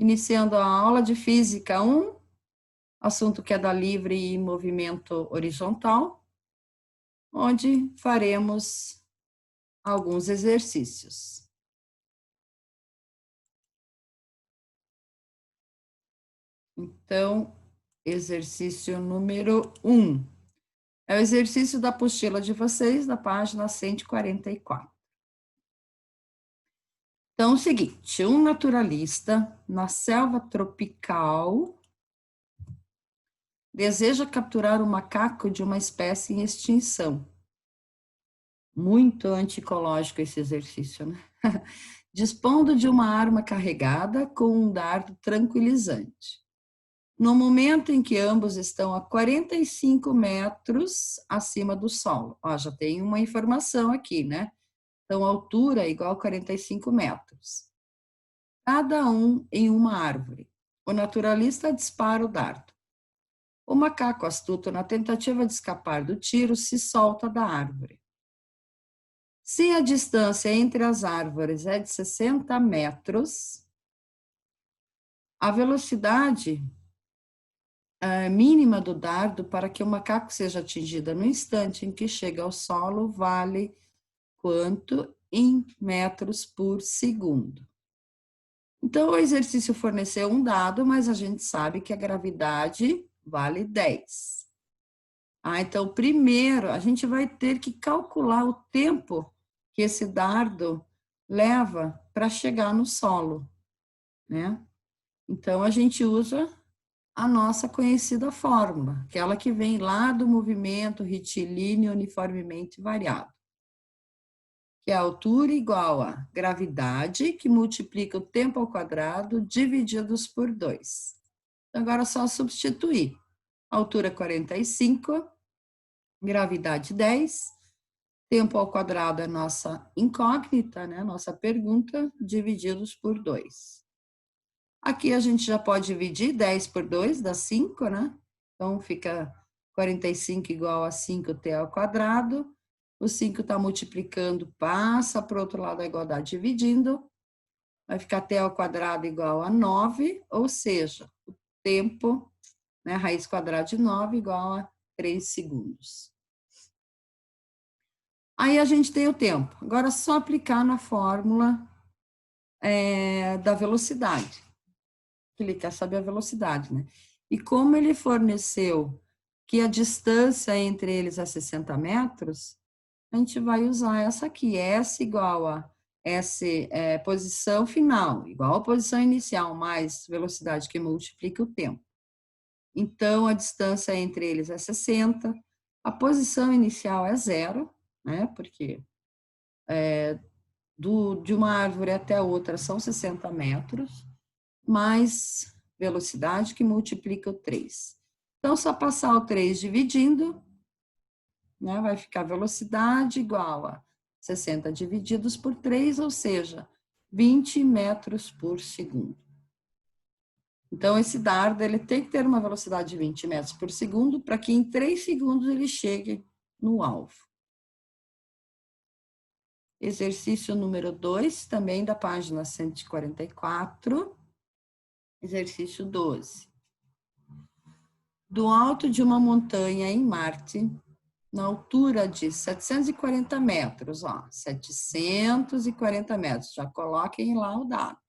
iniciando a aula de Física 1, assunto queda livre e movimento horizontal, onde faremos alguns exercícios. Então, exercício número 1. É o exercício da apostila de vocês, da página 144. Então, é o seguinte, um naturalista na selva tropical deseja capturar um macaco de uma espécie em extinção. Muito antiecológico esse exercício, né? Dispondo de uma arma carregada com um dardo tranquilizante. No momento em que ambos estão a 45 metros acima do solo. Ó, já tem uma informação aqui, né? Então, a altura é igual a 45 metros. Cada um em uma árvore. O naturalista dispara o dardo. O macaco astuto, na tentativa de escapar do tiro, se solta da árvore. Se a distância entre as árvores é de 60 metros, a velocidade mínima do dardo para que o macaco seja atingida no instante em que chega ao solo vale quanto em metros por segundo. Então, o exercício forneceu um dado, mas a gente sabe que a gravidade vale 10. Então, primeiro, a gente vai ter que calcular o tempo que esse dardo leva para chegar no solo, né? Então, a gente usa a nossa conhecida fórmula, aquela que vem lá do movimento retilíneo uniformemente variado, que é a altura igual a gravidade, que multiplica o tempo ao quadrado, divididos por 2. Agora é só substituir. Altura 45, gravidade 10, tempo ao quadrado é nossa incógnita, né? Nossa pergunta, divididos por 2. Aqui a gente já pode dividir 10 por 2, dá 5, né? Então, fica 45 igual a 5t ao quadrado. O 5 está multiplicando, passa para o outro lado da igualdade dividindo. Vai ficar t ao quadrado igual a 9, ou seja, o tempo, né, raiz quadrada de 9 igual a 3 segundos. Aí a gente tem o tempo. Agora é só aplicar na fórmula da velocidade. Ele quer saber a velocidade, né? E como ele forneceu que a distância entre eles é 60 metros, a gente vai usar essa aqui, S igual a S, posição final, igual a posição inicial, mais velocidade que multiplica o tempo. Então, a distância entre eles é 60, a posição inicial é 0, né? Porque de uma árvore até a outra são 60 metros, mais velocidade que multiplica o 3. Então, só passar o 3 dividindo, né, vai ficar velocidade igual a 60 divididos por 3, ou seja, 20 metros por segundo. Então, esse dardo ele tem que ter uma velocidade de 20 metros por segundo para que em 3 segundos ele chegue no alvo. Exercício número 2, também da página 144. Exercício 12. Do alto de uma montanha em Marte, na altura de 740 metros, ó, 740 metros, já coloquem lá o dado.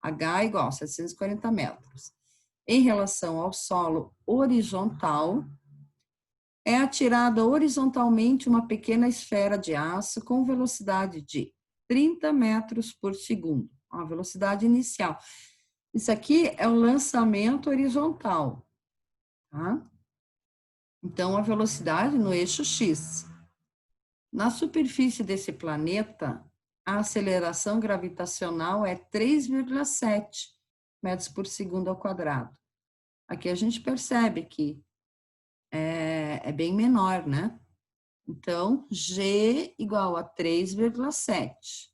H igual a 740 metros. Em relação ao solo horizontal, é atirada horizontalmente uma pequena esfera de aço com velocidade de 30 metros por segundo, a velocidade inicial. Isso aqui é o lançamento horizontal, tá? Então, a velocidade no eixo X. Na superfície desse planeta, a aceleração gravitacional é 3,7 metros por segundo ao quadrado. Aqui a gente percebe que é bem menor, né? Então, G igual a 3,7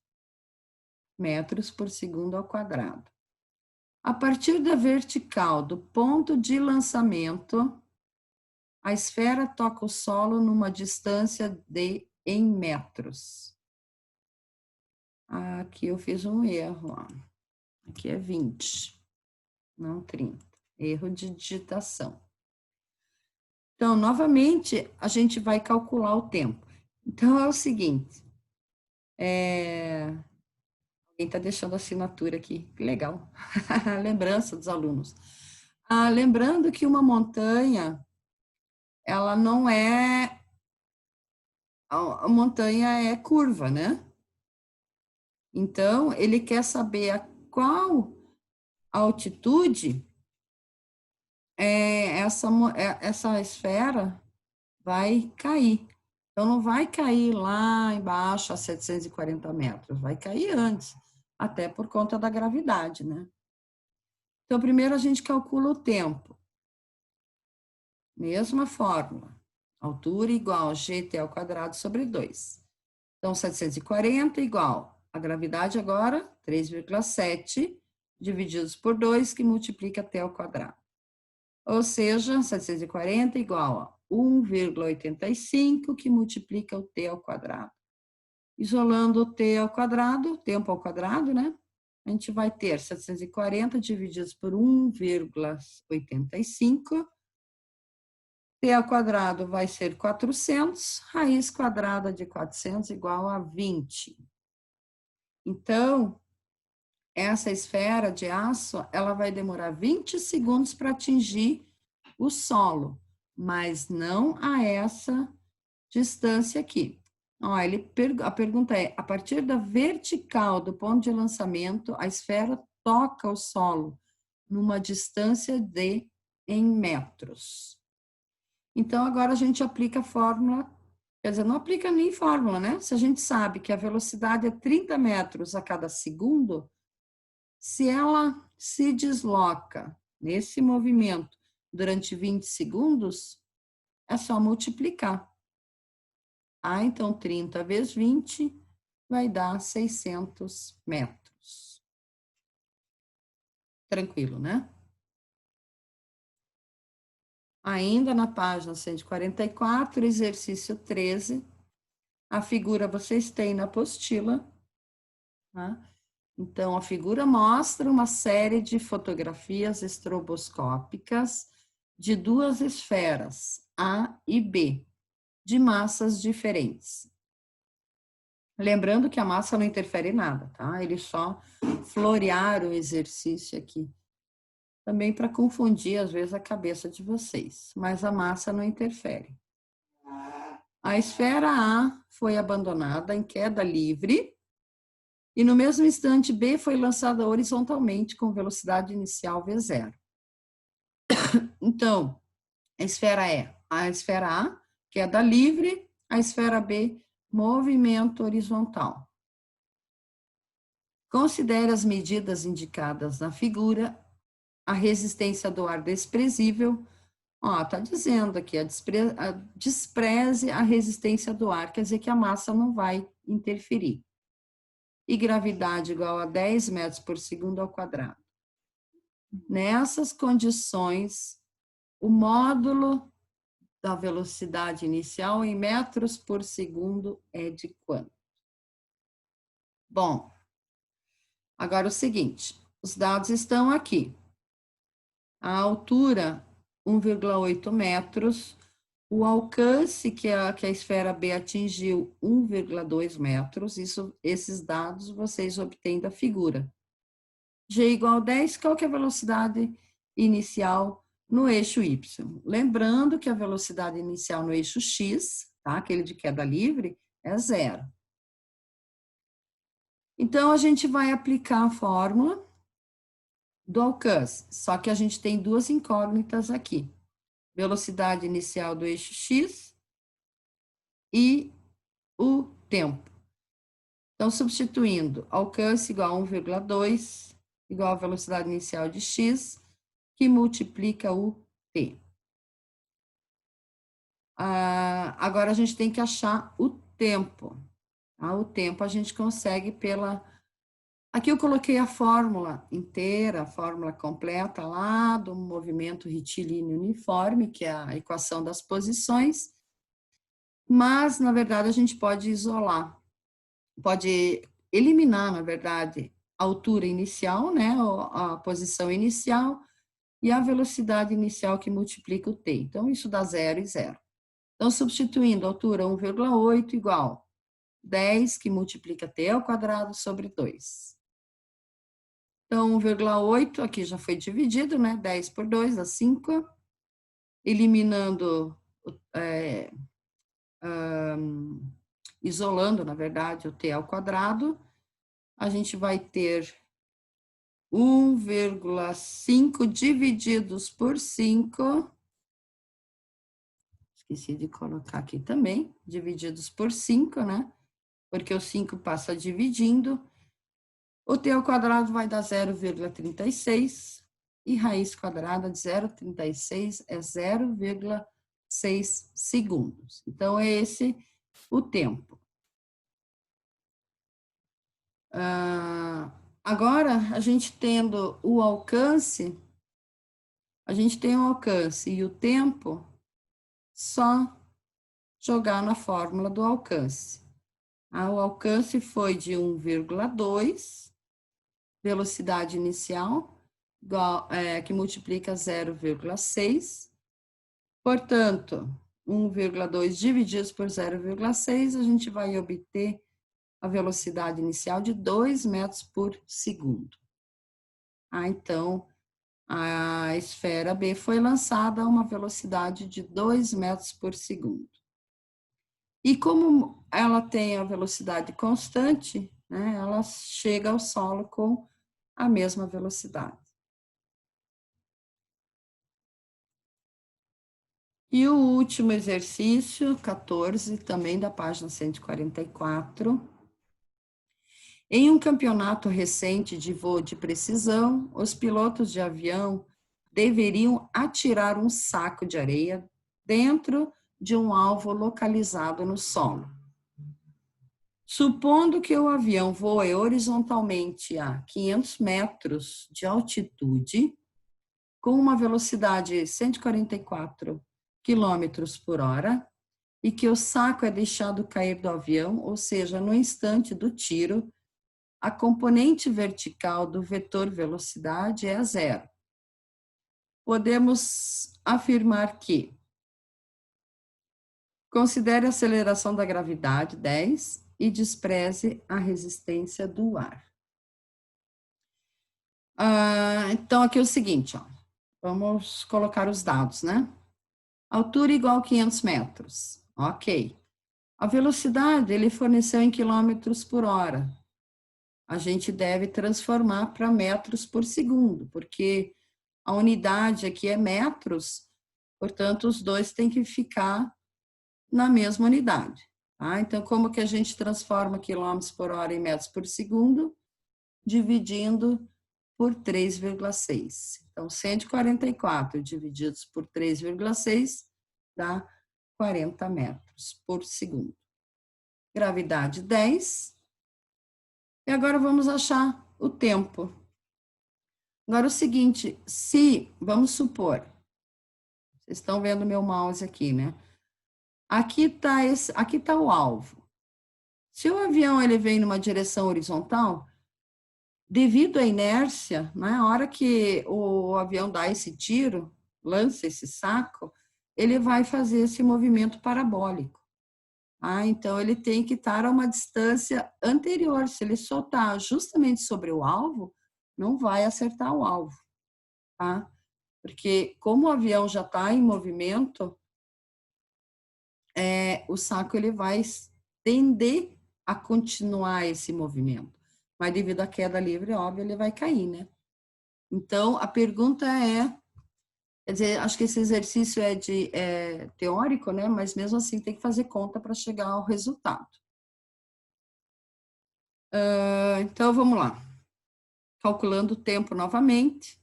metros por segundo ao quadrado. A partir da vertical do ponto de lançamento, a esfera toca o solo numa distância de em metros. Aqui eu fiz um erro, ó. Aqui é 20. não 30. Erro de digitação. Então, novamente, a gente vai calcular o tempo. Então, é o seguinte, alguém está deixando a assinatura aqui, que legal, lembrança dos alunos. Lembrando que uma montanha, ela não é, a montanha é curva, né? Então, ele quer saber a qual altitude essa esfera vai cair. Então, não vai cair lá embaixo a 740 metros, vai cair antes, até por conta da gravidade, né? Então, primeiro a gente calcula o tempo. Mesma fórmula. Altura igual a gt ao quadrado sobre 2. Então, 740 igual a gravidade agora, 3,7, divididos por 2, que multiplica t ao quadrado. Ou seja, 740 igual a 1,85, que multiplica o t ao quadrado. Isolando o t ao quadrado, tempo ao quadrado, né? A gente vai ter 740 divididos por 1,85. T ao quadrado vai ser 400, raiz quadrada de 400 igual a 20. Então, essa esfera de aço, ela vai demorar 20 segundos para atingir o solo, mas não a essa distância aqui. Ó, a pergunta é, a partir da vertical do ponto de lançamento, a esfera toca o solo numa distância de em metros. Então, agora a gente aplica a fórmula, quer dizer, não aplica nem fórmula, né? Se a gente sabe que a velocidade é 30 metros a cada segundo, se ela se desloca nesse movimento durante 20 segundos, é só multiplicar. Então 30 vezes 20 vai dar 600 metros. Tranquilo, né? Ainda na página 144, exercício 13, a figura vocês têm na apostila, tá? Então, a figura mostra uma série de fotografias estroboscópicas de duas esferas, A e B, de massas diferentes. Lembrando que a massa não interfere em nada, tá? Eles só florearam o exercício aqui. Também para confundir, às vezes, a cabeça de vocês. Mas a massa não interfere. A esfera A foi abandonada em queda livre e no mesmo instante B foi lançada horizontalmente com velocidade inicial V0. Então, a esfera A, queda livre, a esfera B, movimento horizontal. Considere as medidas indicadas na figura, a resistência do ar desprezível. Tá dizendo aqui, despreze a resistência do ar, quer dizer que a massa não vai interferir. E gravidade igual a 10 metros por segundo ao quadrado. Nessas condições, o módulo da velocidade inicial em metros por segundo é de quanto? Bom, agora o seguinte, os dados estão aqui. A altura, 1,8 metros. O alcance que a esfera B atingiu, 1,2 metros. Esses dados vocês obtêm da figura. G igual a 10, qual que é a velocidade inicial no eixo Y? Lembrando que a velocidade inicial no eixo X, tá? Aquele de queda livre, é 0. Então, a gente vai aplicar a fórmula do alcance, só que a gente tem duas incógnitas aqui. Velocidade inicial do eixo X e o tempo. Então, substituindo alcance igual a 1,2, igual a velocidade inicial de X, que multiplica o T. Agora, a gente tem que achar o tempo. O tempo a gente consegue pela... Aqui eu coloquei a fórmula inteira, a fórmula completa lá do movimento retilíneo uniforme, que é a equação das posições, mas, na verdade, a gente pode isolar, pode eliminar, na verdade, a altura inicial, né, a posição inicial, e a velocidade inicial que multiplica o t. Então, isso dá 0 e 0. Então, substituindo a altura 1,8 igual 10, que multiplica t ao quadrado sobre 2. Então, 1,8 aqui já foi dividido, né? 10 por 2 dá 5. Eliminando, isolando, na verdade, o t ao quadrado, a gente vai ter 1,5 divididos por 5. Esqueci de colocar aqui também, divididos por 5, né? Porque o 5 passa dividindo. O t ao quadrado vai dar 0,36 e raiz quadrada de 0,36 é 0,6 segundos. Então, é esse o tempo. Agora, a gente tendo o alcance, a gente tem o alcance e o tempo, só jogar na fórmula do alcance. O alcance foi de 1,2, velocidade inicial, que multiplica 0,6. Portanto, 1,2 divididos por 0,6, a gente vai obter a velocidade inicial de 2 metros por segundo. Então, a esfera B foi lançada a uma velocidade de 2 metros por segundo. E como ela tem a velocidade constante, né, ela chega ao solo com a mesma velocidade. E o último exercício, 14, também da página 144. Em um campeonato recente de voo de precisão, os pilotos de avião deveriam atirar um saco de areia dentro de um alvo localizado no solo. Supondo que o avião voe horizontalmente a 500 metros de altitude, com uma velocidade de 144 quilômetros por hora, e que o saco é deixado cair do avião, ou seja, no instante do tiro, a componente vertical do vetor velocidade é a 0. Podemos afirmar que considere a aceleração da gravidade 10 e despreze a resistência do ar. Então, aqui é o seguinte, ó. Vamos colocar os dados, né? Altura igual a 500 metros. Ok. A velocidade ele forneceu em quilômetros por hora. A gente deve transformar para metros por segundo, porque a unidade aqui é metros, portanto, os dois têm que ficar na mesma unidade. Tá? Então, como que a gente transforma quilômetros por hora em metros por segundo? Dividindo por 3,6. Então, 144 divididos por 3,6 dá 40 metros por segundo. Gravidade 10. E agora vamos achar o tempo. Agora, o seguinte, vamos supor, vocês estão vendo meu mouse aqui, né? Aqui tá o alvo. Se o avião ele vem numa direção horizontal, devido à inércia, né, a hora que o avião dá esse tiro, lança esse saco, ele vai fazer esse movimento parabólico. Então, ele tem que estar a uma distância anterior. Se ele soltar justamente sobre o alvo, não vai acertar o alvo. Tá? Porque como o avião já está em movimento, o saco ele vai tender a continuar esse movimento. Mas devido à queda livre, óbvio, ele vai cair, né? Então, a pergunta quer dizer, acho que esse exercício é teórico, né? Mas mesmo assim tem que fazer conta para chegar ao resultado. Então, vamos lá. Calculando o tempo novamente.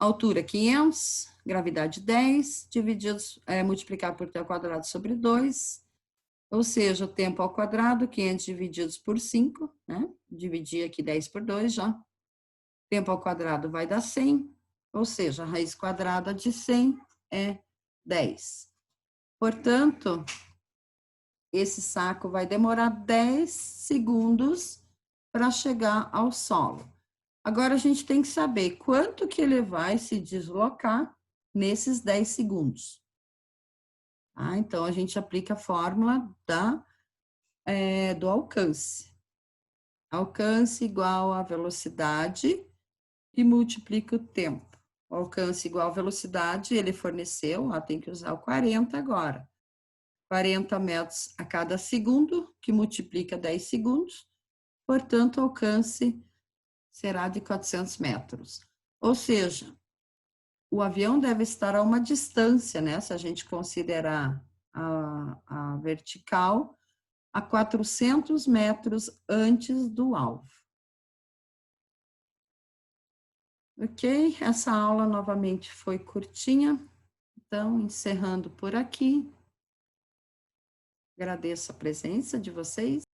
Altura 500, gravidade 10, multiplicar por t ao quadrado sobre 2, ou seja, o tempo ao quadrado, 500 divididos por 5, né? Dividir aqui 10 por 2 já. Tempo ao quadrado vai dar 100, ou seja, a raiz quadrada de 100 é 10. Portanto, esse saco vai demorar 10 segundos para chegar ao solo. Agora a gente tem que saber quanto que ele vai se deslocar nesses 10 segundos. Tá? Então, a gente aplica a fórmula do alcance. Alcance igual a velocidade e multiplica o tempo. O alcance igual a velocidade, ele forneceu, tem que usar o 40 agora. 40 metros a cada segundo, que multiplica 10 segundos, portanto, o alcance será de 400 metros. Ou seja, o avião deve estar a uma distância, né, se a gente considerar a vertical, a 400 metros antes do alvo. Ok? Essa aula novamente foi curtinha, então encerrando por aqui. Agradeço a presença de vocês.